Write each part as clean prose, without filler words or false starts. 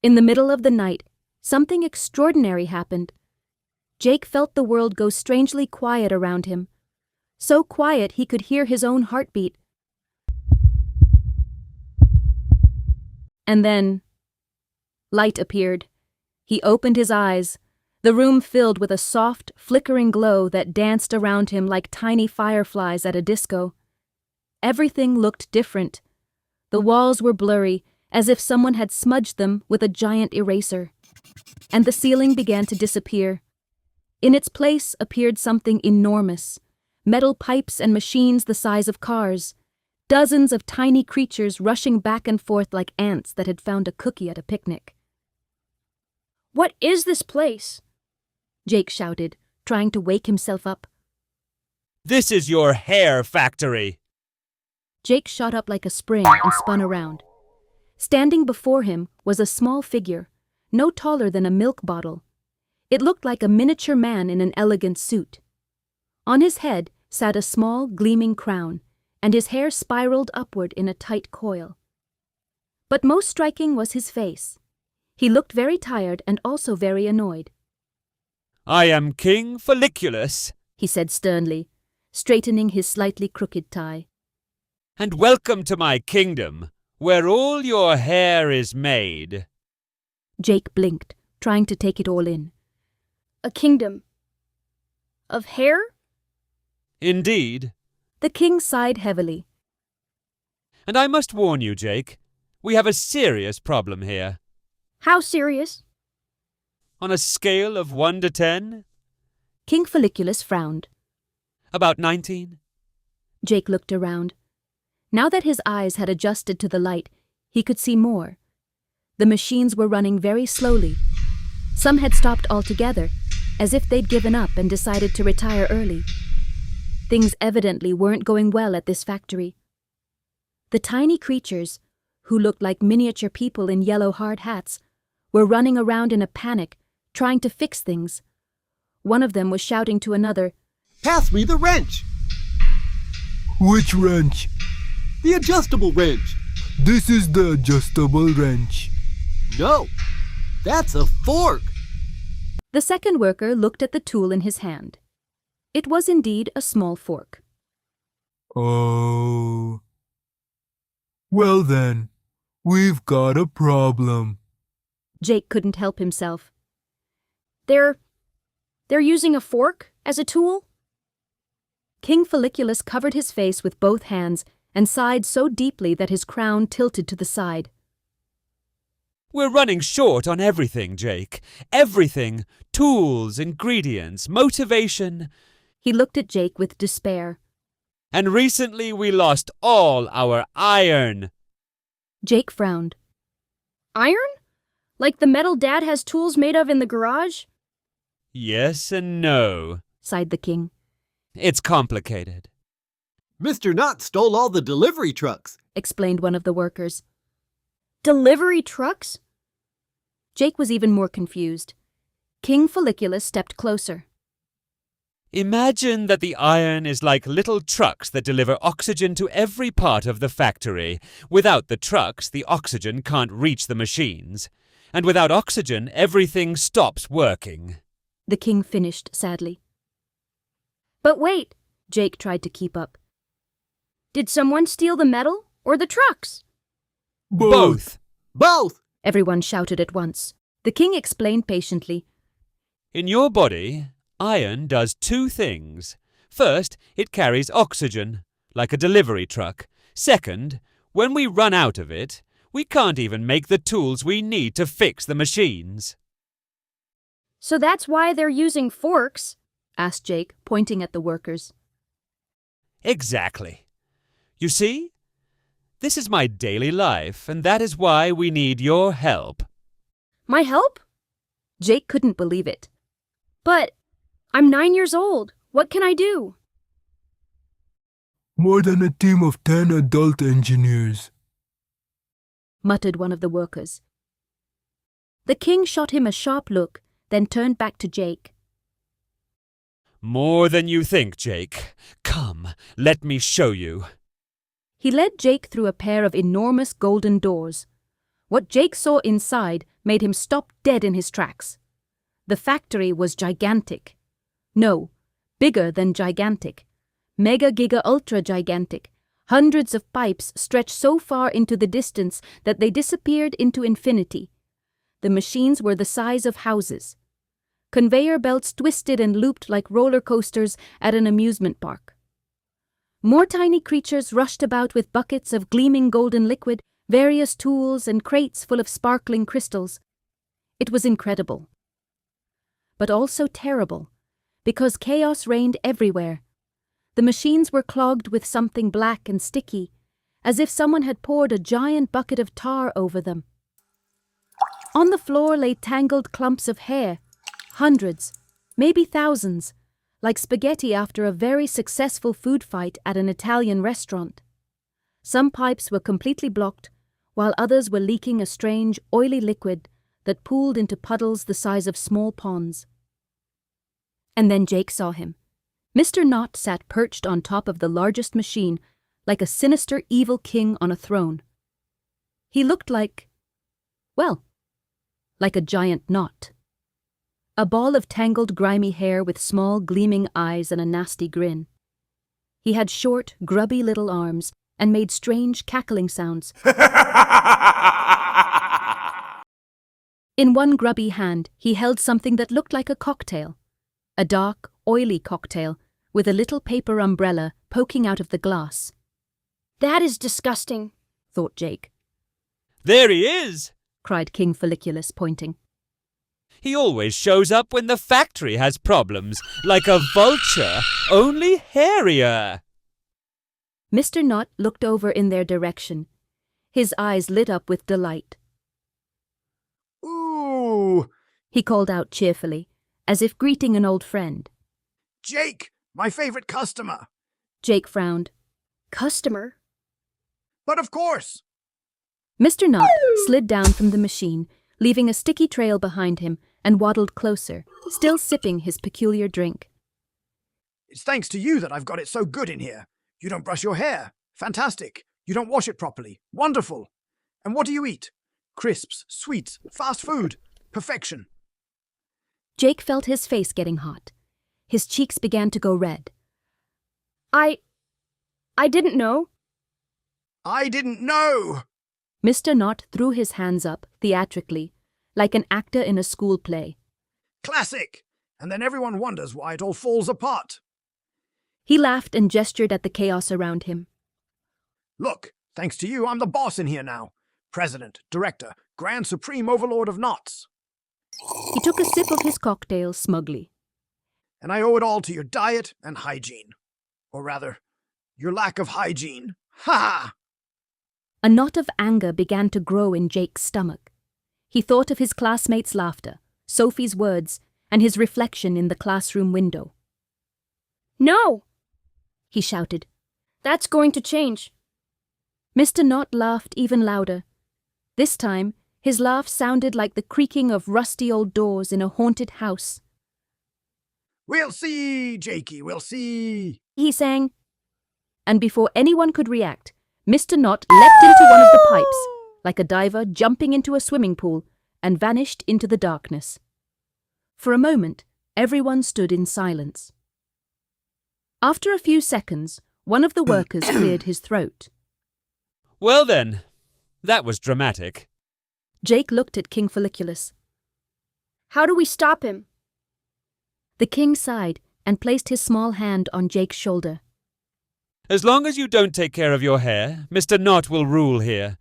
In the middle of the night, something extraordinary happened. Jake felt the world go strangely quiet around him. So quiet he could hear his own heartbeat. And then, light appeared. He opened his eyes, the room filled with a soft, flickering glow that danced around him like tiny fireflies at a disco. Everything looked different. The walls were blurry, as if someone had smudged them with a giant eraser. And the ceiling began to disappear. In its place appeared something enormous, metal pipes and machines the size of cars, dozens of tiny creatures rushing back and forth like ants that had found a cookie at a picnic. "What is this place?" Jake shouted, trying to wake himself up. "This is your hair factory." Jake shot up like a spring and spun around. Standing before him was a small figure, no taller than a milk bottle. It looked like a miniature man in an elegant suit. On his head sat a small, gleaming crown, and his hair spiraled upward in a tight coil. But most striking was his face. He looked very tired and also very annoyed. "I am King Folliculus," he said sternly, straightening his slightly crooked tie. "and welcome to my kingdom, where all your hair is made." Jake blinked, trying to take it all in. "A kingdom of hair?" "Indeed." The king sighed heavily. "And I must warn you, Jake, we have a serious problem here." "How serious?" "On a scale of 1 to 10? King Folliculus frowned. About 19? Jake looked around. Now that his eyes had adjusted to the light, he could see more. The machines were running very slowly. Some had stopped altogether, as if they'd given up and decided to retire early. Things evidently weren't going well at this factory. The tiny creatures, who looked like miniature people in yellow hard hats, were running around in a panic, trying to fix things. One of them was shouting to another, "Pass me the wrench!" "Which wrench?" "The adjustable wrench." "This is the adjustable wrench." "No, that's a fork." The second worker looked at the tool in his hand. It was indeed a small fork. "Oh. Well then, we've got a problem." Jake couldn't help himself. They're using a fork as a tool?" King Folliculus covered his face with both hands and sighed so deeply that his crown tilted to the side. "We're running short on everything, Jake. Everything. Tools, ingredients, motivation." He looked at Jake with despair. "And recently we lost all our iron." Jake frowned. "Iron? Like the metal Dad has tools made of in the garage?" "Yes and no," sighed the king. "It's complicated." "Mr. Knott stole all the delivery trucks," explained one of the workers. "Delivery trucks?" Jake was even more confused. King Folliculus stepped closer. "Imagine that the iron is like little trucks that deliver oxygen to every part of the factory. Without the trucks, the oxygen can't reach the machines. And without oxygen, everything stops working." The king finished sadly. "But wait," Jake tried to keep up. "Did someone steal the metal or the trucks?" "Both." "Both!" Everyone shouted at once. The king explained patiently. "In your body, iron does 2 things. First, it carries oxygen, like a delivery truck. Second, when we run out of it, we can't even make the tools we need to fix the machines." "So that's why they're using forks?" asked Jake, pointing at the workers. "Exactly. You see? This is my daily life, and that is why we need your help." "My help?" Jake couldn't believe it. "But I'm 9 years old. What can I do?" "More than a team of 10 adult engineers," muttered one of the workers. The king shot him a sharp look, then turned back to Jake. "More than you think, Jake. Come, let me show you." He led Jake through a pair of enormous golden doors. What Jake saw inside made him stop dead in his tracks. The factory was gigantic. No, bigger than gigantic. Mega giga ultra gigantic. Hundreds of pipes stretched so far into the distance that they disappeared into infinity. The machines were the size of houses. Conveyor belts twisted and looped like roller coasters at an amusement park. More tiny creatures rushed about with buckets of gleaming golden liquid, various tools, and crates full of sparkling crystals. It was incredible. But also terrible, because chaos reigned everywhere. The machines were clogged with something black and sticky, as if someone had poured a giant bucket of tar over them. On the floor lay tangled clumps of hair, hundreds, maybe thousands, like spaghetti after a very successful food fight at an Italian restaurant. Some pipes were completely blocked, while others were leaking a strange, oily liquid that pooled into puddles the size of small ponds. And then Jake saw him. Mr. Knott sat perched on top of the largest machine, like a sinister evil king on a throne. He looked like a giant knot. A ball of tangled, grimy hair with small, gleaming eyes and a nasty grin. He had short, grubby little arms and made strange, cackling sounds. In one grubby hand, he held something that looked like a cocktail. A dark, oily cocktail with a little paper umbrella poking out of the glass. That is disgusting, thought Jake. There he is! Cried King Folliculus, pointing. He always shows up when the factory has problems, like a vulture, only hairier. Mr. Knott looked over in their direction. His eyes lit up with delight. Ooh! He called out cheerfully, as if greeting an old friend. Jake, my favorite customer. Jake frowned. Customer? But of course. Mr. Knott slid down from the machine, leaving a sticky trail behind him, and waddled closer, still sipping his peculiar drink. It's thanks to you that I've got it so good in here. You don't brush your hair. Fantastic. You don't wash it properly. Wonderful. And what do you eat? Crisps, sweets, fast food. Perfection. Jake felt his face getting hot. His cheeks began to go red. I didn't know. I didn't know! Mr. Knott threw his hands up, theatrically, like an actor in a school play. Classic! And then everyone wonders why it all falls apart. He laughed and gestured at the chaos around him. Look, thanks to you, I'm the boss in here now. President, director, grand supreme overlord of knots. He took a sip of his cocktail smugly. And I owe it all to your diet and hygiene. Or rather, your lack of hygiene. Ha! A knot of anger began to grow in Jake's stomach. He thought of his classmates' laughter, Sophie's words, and his reflection in the classroom window. No! He shouted. That's going to change. Mr. Knott laughed even louder. This time, his laugh sounded like the creaking of rusty old doors in a haunted house. We'll see, Jakey, we'll see. He sang. And before anyone could react, Mr. Knott leapt into one of the pipes, like a diver jumping into a swimming pool, and vanished into the darkness. For a moment, everyone stood in silence. After a few seconds, one of the workers cleared his throat. Well then, that was dramatic. Jake looked at King Folliculus. How do we stop him? The king sighed and placed his small hand on Jake's shoulder. As long as you don't take care of your hair, Mr. Knott will rule here.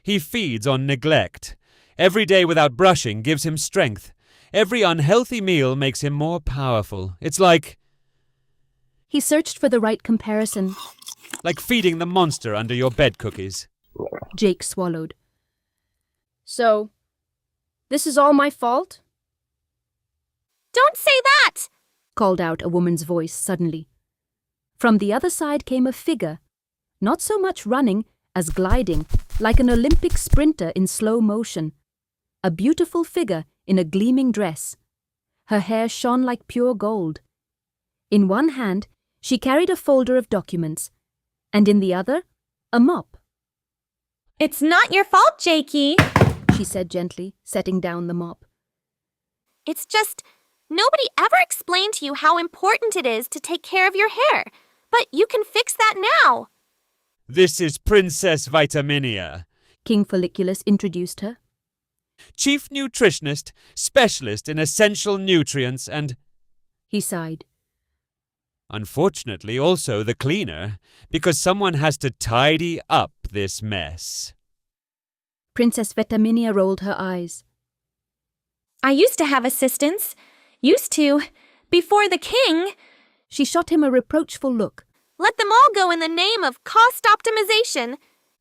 He feeds on neglect. Every day without brushing gives him strength. Every unhealthy meal makes him more powerful. It's like... He searched for the right comparison. Like feeding the monster under your bed cookies. Jake swallowed. So, this is all my fault? Don't say that! Called out a woman's voice suddenly. From the other side came a figure, not so much running as gliding, like an Olympic sprinter in slow motion. A beautiful figure in a gleaming dress. Her hair shone like pure gold. In one hand, she carried a folder of documents, and in the other, a mop. It's not your fault, Jakey. she said gently, setting down the mop. It's just, nobody ever explained to you how important it is to take care of your hair. But you can fix that now. This is Princess Vitaminia, King Folliculus introduced her. Chief Nutritionist, Specialist in Essential Nutrients and, He sighed. unfortunately, also the cleaner, because someone has to tidy up this mess. Princess Vitaminia rolled her eyes. I used to have assistants. Used to. Before the king. She shot him a reproachful look. Let them all go in the name of cost optimization.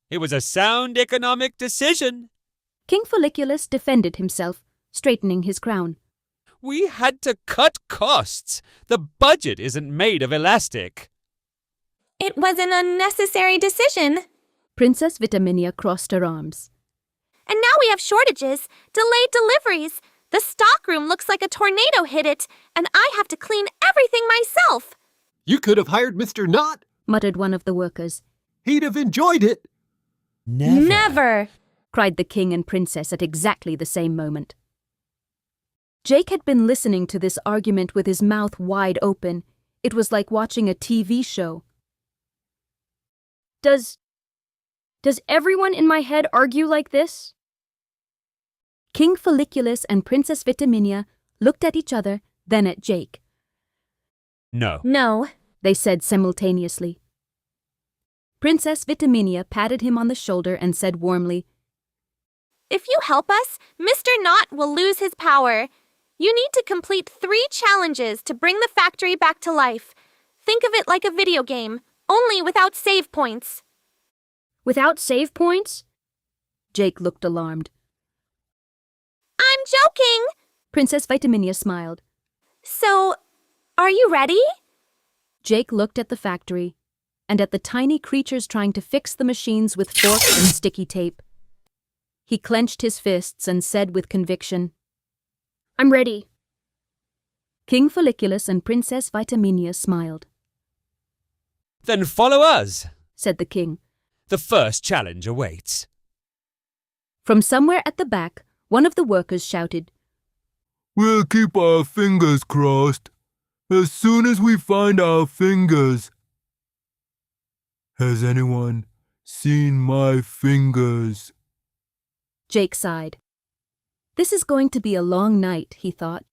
It was a sound economic decision. King Folliculus defended himself, straightening his crown. We had to cut costs. The budget isn't made of elastic. It was an unnecessary decision. Princess Vitaminia crossed her arms. And now we have shortages, delayed deliveries. The stockroom looks like a tornado hit it, and I have to clean everything myself. You could have hired Mr. Knott. Muttered one of the workers. He'd have enjoyed it. Never. Cried the king and princess at exactly the same moment. Jake had been listening to this argument with his mouth wide open. It was like watching a TV show. Does everyone in my head argue like this? King Folliculus and Princess Vitaminia looked at each other, then at Jake. No. No. They said simultaneously. Princess Vitaminia patted him on the shoulder and said warmly, If you help us, Mr. Knott will lose his power. You need to complete 3 challenges to bring the factory back to life. Think of it like a video game, only without save points. Without save points? Jake looked alarmed. I'm joking. Princess Vitaminia smiled. So, are you ready? Jake looked at the factory and at the tiny creatures trying to fix the machines with forks and sticky tape. He clenched his fists and said with conviction, I'm ready. King Folliculus and Princess Vitaminia smiled. Then follow us, Said the king. The first challenge awaits. From somewhere at the back, one of the workers shouted, We'll keep our fingers crossed. As soon as we find our fingers. Has anyone seen my fingers? Jake sighed. This is going to be a long night, he thought.